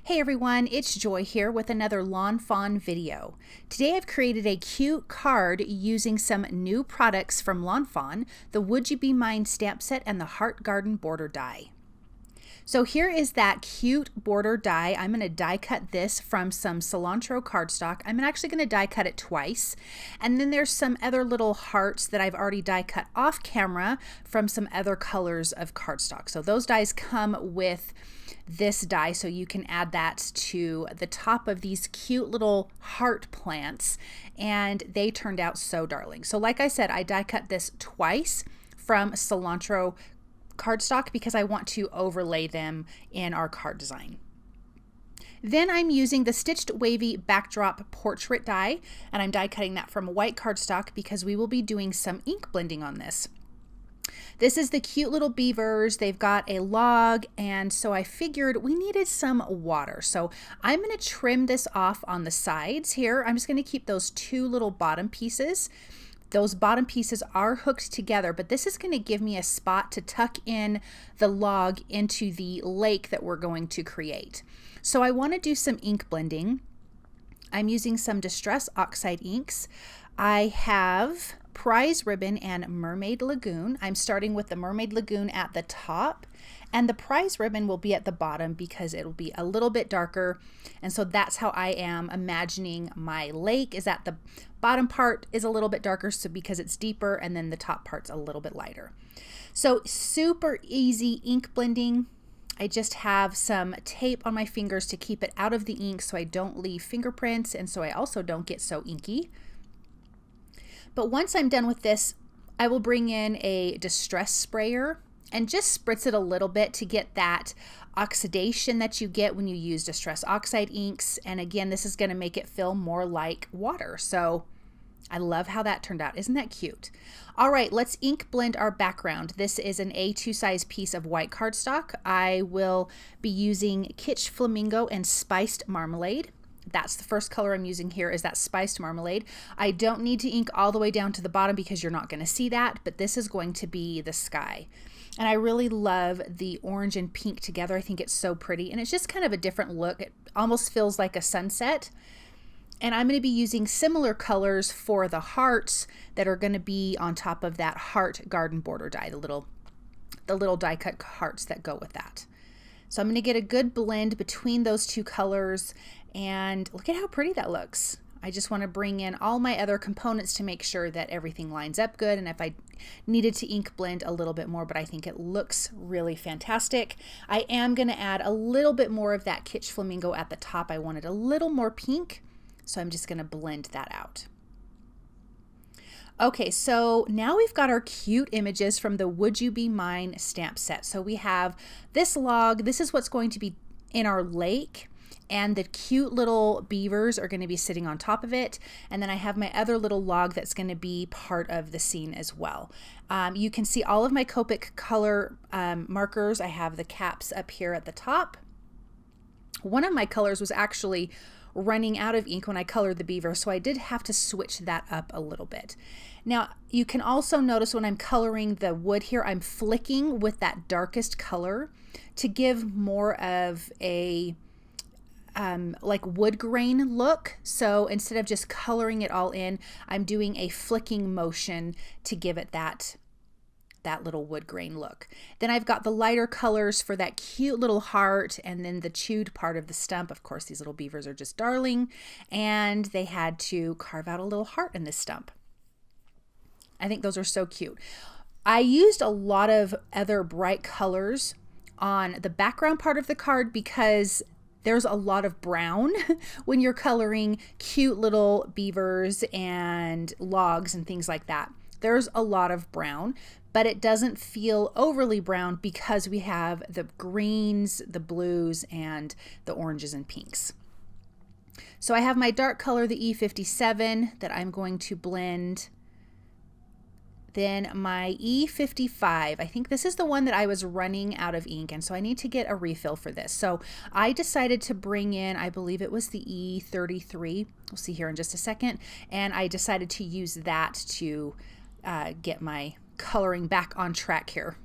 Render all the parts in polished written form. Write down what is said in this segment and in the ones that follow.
Hey everyone, it's Joy here with another Lawn Fawn video. Today I've created a cute card using some new products from Lawn Fawn, the Would You Be Mine stamp set and the Heart Garden border die. So here is that cute border die. I'm going to die cut this from some cilantro cardstock. I'm actually going to die cut it twice. And then there's some other little hearts that I've already die cut off camera from some other colors of cardstock. So those dies come with this die, so you can add that to the top of these cute little heart plants, and they turned out so darling. So like I said, I die cut this twice from cilantro cardstock because I want to overlay them in our card design. Then I'm using the stitched wavy backdrop portrait die, and I'm die cutting that from white cardstock because we will be doing some ink blending on this. This is the cute little beavers. They've got a log, and so I figured we needed some water. So I'm going to trim this off on the sides here. I'm just going to keep those two little bottom pieces. Those bottom pieces are hooked together, but this is going to give me a spot to tuck in the log into the lake that we're going to create. So I want to do some ink blending. I'm using some Distress Oxide inks. I have Prize Ribbon and Mermaid Lagoon. I'm starting with the Mermaid Lagoon at the top, and the Prize Ribbon will be at the bottom because it'll be a little bit darker. And so that's how I am imagining my lake, is that the bottom part is a little bit darker so because it's deeper, and then the top part's a little bit lighter. So super easy ink blending. I just have some tape on my fingers to keep it out of the ink so I don't leave fingerprints, and so I also don't get so inky. But once I'm done with this, I will bring in a distress sprayer and just spritz it a little bit to get that oxidation that you get when you use Distress Oxide inks. And again, this is going to make it feel more like water. So I love how that turned out. Isn't that cute? All right, let's ink blend our background. This is an A2 size piece of white cardstock. I will be using Kitsch Flamingo and Spiced Marmalade. That's the first color I'm using here, is that Spiced Marmalade. I don't need to ink all the way down to the bottom because you're not going to see that, but this is going to be the sky. And I really love the orange and pink together. I think it's so pretty, and it's just kind of a different look. It almost feels like a sunset. And I'm going to be using similar colors for the hearts that are going to be on top of that heart garden border die, the little die cut hearts that go with that. So I'm going to get a good blend between those two colors, and look at how pretty that looks. I just want to bring in all my other components to make sure that everything lines up good, and if I needed to ink blend a little bit more, but I think it looks really fantastic. I am going to add a little bit more of that Kitsch Flamingo at the top. I wanted a little more pink, so I'm just going to blend that out. Okay, so now we've got our cute images from the Would You Be Mine stamp set. So we have this log. This is what's going to be in our lake, and the cute little beavers are going to be sitting on top of it. And then I have my other little log that's going to be part of the scene as well. You can see all of my Copic color markers. I have the caps up here at the top. One of my colors was actually running out of ink when I colored the beaver, so I did have to switch that up a little bit. Now you can also notice when I'm coloring the wood here, I'm flicking with that darkest color to give more of a like wood grain look. So instead of just coloring it all in, I'm doing a flicking motion to give it that little wood grain look. Then I've got the lighter colors for that cute little heart, and then the chewed part of the stump. Of course, these little beavers are just darling, and they had to carve out a little heart in this stump. I think those are so cute. I used a lot of other bright colors on the background part of the card because there's a lot of brown when you're coloring cute little beavers and logs and things like that. There's a lot of brown, but it doesn't feel overly brown because we have the greens, the blues, and the oranges and pinks. So I have my dark color, the E57, that I'm going to blend. Then my E55, I think this is the one that I was running out of ink, and so I need to get a refill for this. So I decided to bring in, I believe it was the E33, we'll see here in just a second, and I decided to use that to get my coloring back on track here.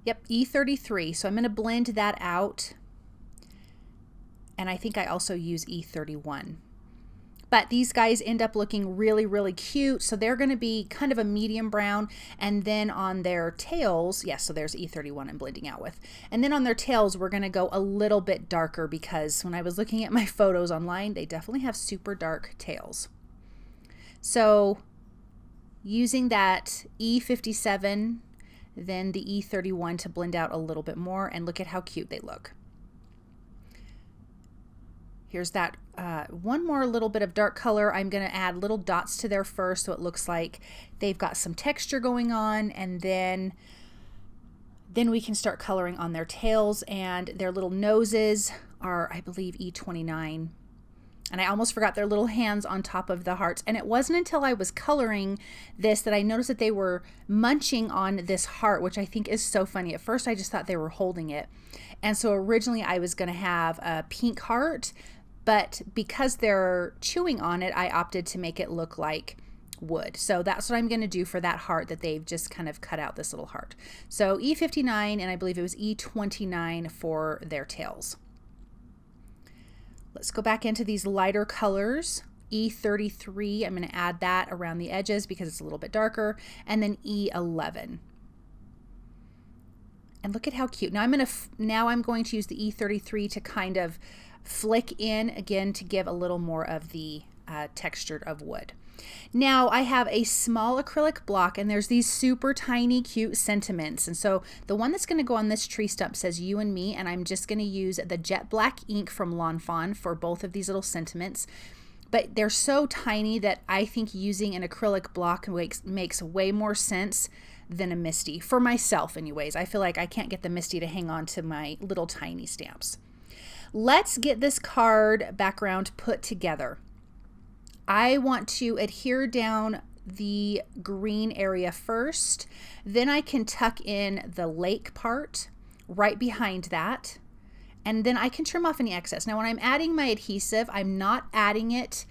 Yep, E33. So I'm going to blend that out. And I think I also use E31. But these guys end up looking really, really cute. So they're going to be kind of a medium brown. And then on their tails, yes, so there's E31 I'm blending out with. And then on their tails, we're going to go a little bit darker because when I was looking at my photos online, they definitely have super dark tails. So using that E57, then the E31 to blend out a little bit more, and look at how cute they look. Here's that one more little bit of dark color. I'm going to add little dots to there first so it looks like they've got some texture going on, and then we can start coloring on their tails, and their little noses are, I believe, E29. And I almost forgot their little hands on top of the hearts. And it wasn't until I was coloring this that I noticed that they were munching on this heart, which I think is so funny. At first, I just thought they were holding it. And so originally I was going to have a pink heart, but because they're chewing on it, I opted to make it look like wood. So that's what I'm going to do for that heart that they've just kind of cut out, this little heart. So E59, and I believe it was E29 for their tails. Let's go back into these lighter colors. E33, I'm going to add that around the edges because it's a little bit darker, and then E11. And look at how cute. Now I'm going to use the E33 to kind of flick in again to give a little more of the texture of wood. Now I have a small acrylic block, and there's these super tiny cute sentiments. And so the one that's going to go on this tree stump says you and me, and I'm just going to use the jet black ink from Lawn Fawn for both of these little sentiments. But they're so tiny that I think using an acrylic block makes way more sense than a MISTI. For myself anyways. I feel like I can't get the MISTI to hang on to my little tiny stamps. Let's get this card background put together. I want to adhere down the green area first, then I can tuck in the lake part right behind that, and then I can trim off any excess. Now when I'm adding my adhesive, I'm not adding it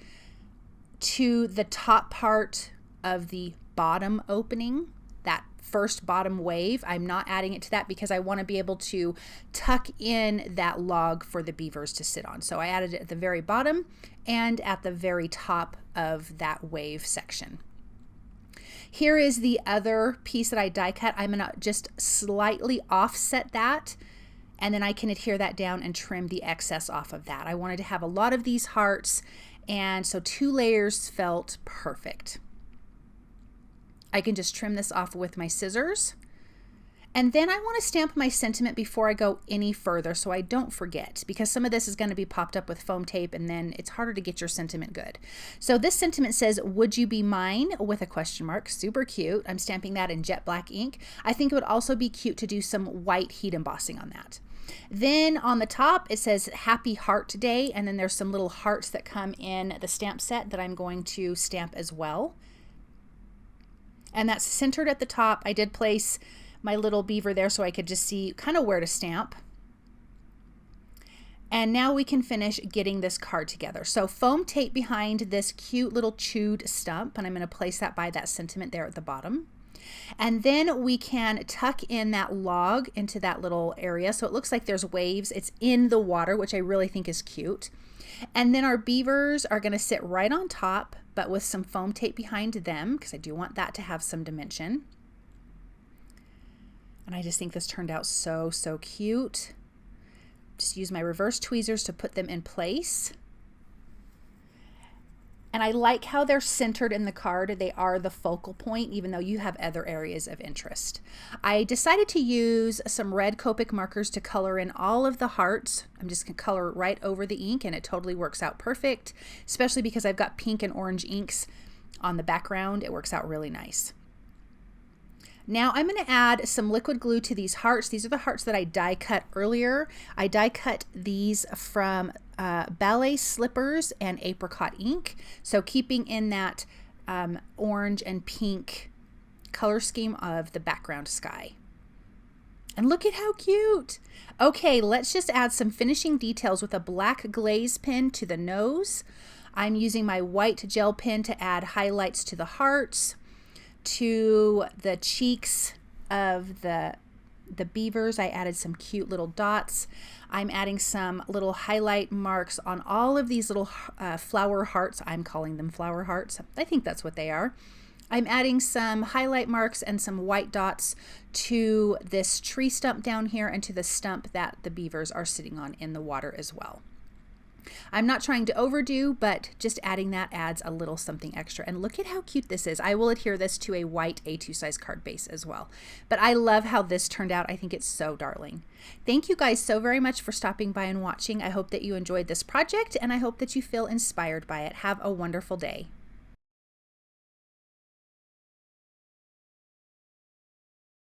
to the top part of the bottom opening, that first bottom wave. I'm not adding it to that because I want to be able to tuck in that log for the beavers to sit on. So I added it at the very bottom and at the very top of that wave section. Here is the other piece that I die cut. I'm going to just slightly offset that, and then I can adhere that down and trim the excess off of that. I wanted to have a lot of these hearts, and so 2 layers felt perfect. I can just trim this off with my scissors. And then I want to stamp my sentiment before I go any further so I don't forget, because some of this is going to be popped up with foam tape and then it's harder to get your sentiment good. So this sentiment says, "Would you be mine?" with a question mark. Super cute. I'm stamping that in jet black ink. I think it would also be cute to do some white heat embossing on that. Then on the top it says "Happy Heart Day," and then there's some little hearts that come in the stamp set that I'm going to stamp as well. And that's centered at the top. I did place my little beaver there so I could just see kind of where to stamp. And now we can finish getting this card together. So foam tape behind this cute little chewed stump, and I'm going to place that by that sentiment there at the bottom. And then we can tuck in that log into that little area so it looks like there's waves. It's in the water, which I really think is cute. And then our beavers are going to sit right on top, but with some foam tape behind them, because I do want that to have some dimension. And I just think this turned out so, so cute. Just use my reverse tweezers to put them in place. And I like how they're centered in the card. They are the focal point, even though you have other areas of interest. I decided to use some red Copic markers to color in all of the hearts. I'm just going to color right over the ink, and it totally works out perfect, especially because I've got pink and orange inks on the background. It works out really nice. Now I'm going to add some liquid glue to these hearts. These are the hearts that I die cut earlier. I die cut these from Ballet Slippers and Apricot ink. So keeping in that orange and pink color scheme of the background sky. And look at how cute. Okay, let's just add some finishing details with a black glaze pen to the nose. I'm using my white gel pen to add highlights to the hearts, to the cheeks of the the beavers, I added some cute little dots. I'm adding some little highlight marks on all of these little flower hearts. I'm calling them flower hearts. I think that's what they are. I'm adding some highlight marks and some white dots to this tree stump down here and to the stump that the beavers are sitting on in the water as well. I'm not trying to overdo, but just adding that adds a little something extra. And look at how cute this is. I will adhere this to a white A2 size card base as well. But I love how this turned out. I think it's so darling. Thank you guys so very much for stopping by and watching. I hope that you enjoyed this project, and I hope that you feel inspired by it. Have a wonderful day.